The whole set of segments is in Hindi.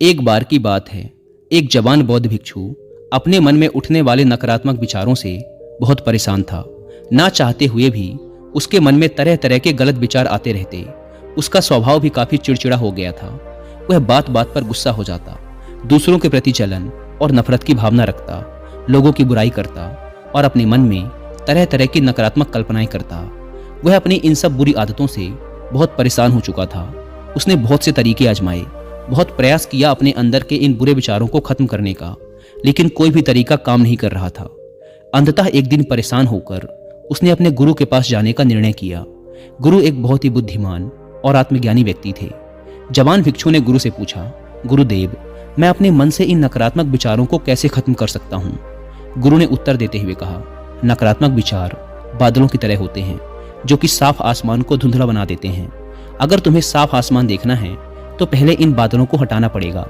एक बार की बात है, एक जवान बौद्ध भिक्षु अपने मन में उठने वाले नकारात्मक विचारों से बहुत परेशान था। ना चाहते हुए भी उसके मन में तरह तरह के गलत विचार आते रहते। उसका स्वभाव भी काफी चिड़चिड़ा हो गया था। वह बात बात पर गुस्सा हो जाता, दूसरों के प्रति जलन और नफरत की भावना रखता, लोगों की बुराई करता और अपने मन में तरह तरह की नकारात्मक कल्पनाएं करता। वह अपनी इन सब बुरी आदतों से बहुत परेशान हो चुका था। उसने बहुत से तरीके आजमाए, बहुत प्रयास किया अपने अंदर के इन बुरे विचारों को खत्म करने का, लेकिन कोई भी तरीका काम नहीं कर रहा था। अंततः एक दिन परेशान होकर उसने अपने गुरु के पास जाने का निर्णय किया। गुरु एक बहुत ही बुद्धिमान और आत्मज्ञानी व्यक्ति थे। जवान भिक्षु ने गुरु से पूछा, गुरुदेव, मैं अपने मन से इन नकारात्मक विचारों को कैसे खत्म कर सकता हूँ? गुरु ने उत्तर देते हुए कहा, नकारात्मक विचार बादलों की तरह होते हैं जो कि साफ आसमान को धुंधला बना देते हैं। अगर तुम्हें साफ आसमान देखना है तो पहले इन बादलों को हटाना पड़ेगा।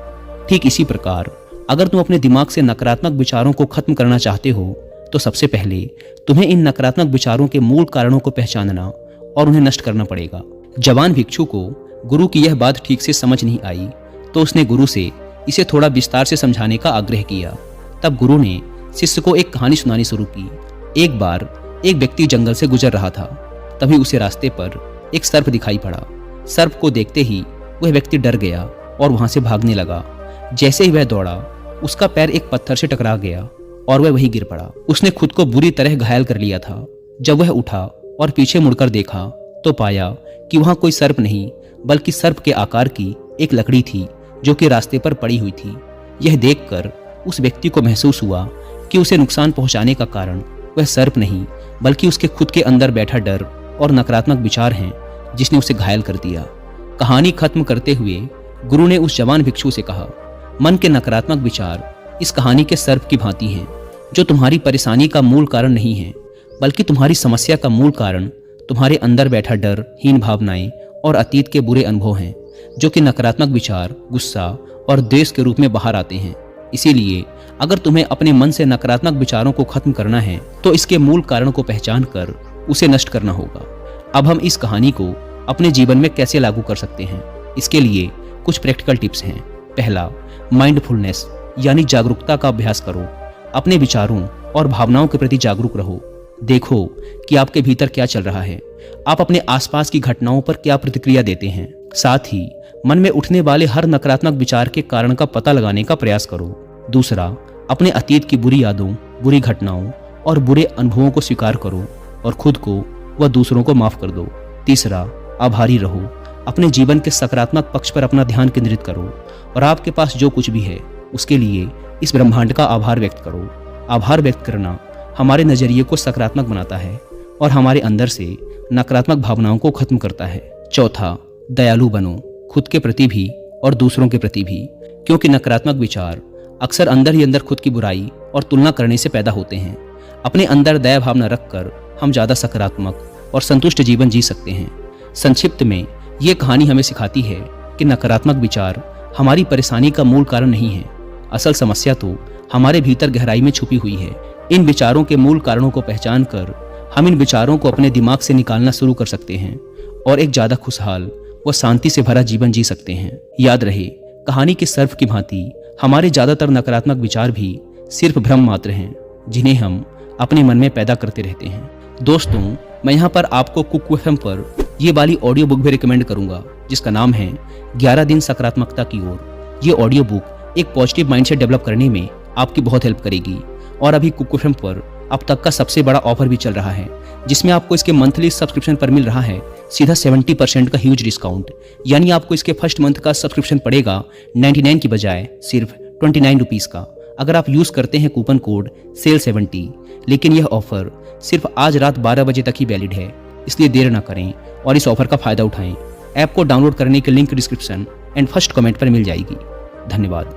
ठीक इसी प्रकार अगर तुम अपने दिमाग से नकारात्मक विचारों को खत्म करना चाहते हो तो सबसे पहले तुम्हें इन नकारात्मक विचारों के मूल कारणों को पहचानना और उन्हें नष्ट करना पड़ेगा। जवान भिक्षु को गुरु की यह बात ठीक से समझ नहीं आई तो उसने गुरु से इसे थोड़ा विस्तार से समझाने का आग्रह किया। तब गुरु ने शिष्य को एक कहानी सुनानी शुरू की। एक बार एक व्यक्ति जंगल से गुजर रहा था। तभी उसे रास्ते पर एक सर्प दिखाई पड़ा। सर्प को देखते ही वह व्यक्ति डर गया और वहां से भागने लगा। जैसे ही वह दौड़ा, उसका पैर एक पत्थर से टकरा गया और वह वहीं गिर पड़ा। उसने खुद को बुरी तरह घायल कर लिया था। जब वह उठा और पीछे मुड़कर देखा तो पाया कि वहां कोई सर्प नहीं बल्कि सर्प के आकार की एक लकड़ी थी जो कि रास्ते पर पड़ी हुई थी। यह देखकर उस व्यक्ति को महसूस हुआ कि उसे नुकसान पहुंचाने का कारण वह सर्प नहीं बल्कि उसके खुद के अंदर बैठा डर और नकारात्मक विचार हैं जिसने उसे घायल कर दिया। कहानी खत्म करते हुए गुरु ने उस जवान भिक्षु से कहा, मन के नकारात्मक विचार इस कहानी के सर्प की भांति हैं जो तुम्हारी परेशानी का मूल कारण नहीं है बल्कि तुम्हारी समस्या का मूल कारण तुम्हारे अंदर बैठा डर, हीन भावनाएं और अतीत के बुरे अनुभव हैं जो कि नकारात्मक विचार, गुस्सा और द्वेष के रूप में बाहर आते हैं। इसीलिए अगर तुम्हें अपने मन से नकारात्मक विचारों को खत्म करना है तो इसके मूल कारण को पहचान कर उसे नष्ट करना होगा। अब हम इस कहानी को अपने जीवन में कैसे लागू कर सकते हैं, इसके लिए कुछ प्रैक्टिकल टिप्स हैं। पहला, माइंडफुलनेस यानी जागरूकता का अभ्यास करो। अपने विचारों और भावनाओं के प्रति जागरूक रहो। देखो कि आपके भीतर क्या चल रहा है, आप अपने आसपास की घटनाओं पर क्या प्रतिक्रिया देते हैं। साथ ही मन में उठने वाले हर नकारात्मक विचार के कारण का पता लगाने का प्रयास करो। दूसरा, अपने अतीत की बुरी यादों, बुरी घटनाओं और बुरे अनुभवों को स्वीकार करो और खुद को व दूसरों को माफ कर दो। तीसरा, आभारी रहो। अपने जीवन के सकारात्मक पक्ष पर अपना ध्यान केंद्रित करो और आपके पास जो कुछ भी है उसके लिए इस ब्रह्मांड का आभार व्यक्त करो। आभार व्यक्त करना हमारे नजरिए को सकारात्मक बनाता है और हमारे अंदर से नकारात्मक भावनाओं को खत्म करता है। चौथा, दयालु बनो, खुद के प्रति भी और दूसरों के प्रति भी, क्योंकि नकारात्मक विचार अक्सर अंदर ही अंदर खुद की बुराई और तुलना करने से पैदा होते हैं। अपने अंदर दया भावना रखकर हम ज़्यादा सकारात्मक और संतुष्ट जीवन जी सकते हैं। संक्षिप्त में ये कहानी हमें सिखाती है कि नकारात्मक विचार हमारी परेशानी का मूल कारण नहीं है। असल समस्या तो हमारे भीतर गहराई में छुपी हुई है। इन विचारों के मूल कारणों को पहचान कर हम इन विचारों को अपने दिमाग से निकालना शुरू कर सकते हैं और एक ज़्यादा खुशहाल व शांति से भरा जीवन जी सकते हैं। याद रहे, कहानी के सर्प की भांति हमारे ज़्यादातर नकारात्मक विचार भी सिर्फ भ्रम मात्र हैं जिन्हें हम अपने मन में पैदा करते रहते हैं। दोस्तों, मैं यहाँ पर आपको कुक एफएम पर ये वाली ऑडियो बुक भी रिकमेंड करूंगा जिसका नाम है 11 दिन सकारात्मकता की ओर। ये ऑडियो बुक एक पॉजिटिव माइंडसेट डेवलप करने में आपकी बहुत हेल्प करेगी और अभी कुक एफएम पर अब तक का सबसे बड़ा ऑफर भी चल रहा है जिसमें आपको इसके मंथली सब्सक्रिप्शन पर मिल रहा है सीधा 70% का ह्यूज डिस्काउंट। यानी आपको इसके फर्स्ट मंथ का सब्सक्रिप्शन पड़ेगा 99 की बजाय सिर्फ 29 रुपीज़ का, अगर आप यूज़ करते हैं कूपन कोड SALE70। लेकिन यह ऑफर सिर्फ आज रात 12 बजे तक ही वैलिड है, इसलिए देर ना करें और इस ऑफर का फ़ायदा उठाएं। ऐप को डाउनलोड करने की link description and first comment पर मिल जाएगी। धन्यवाद।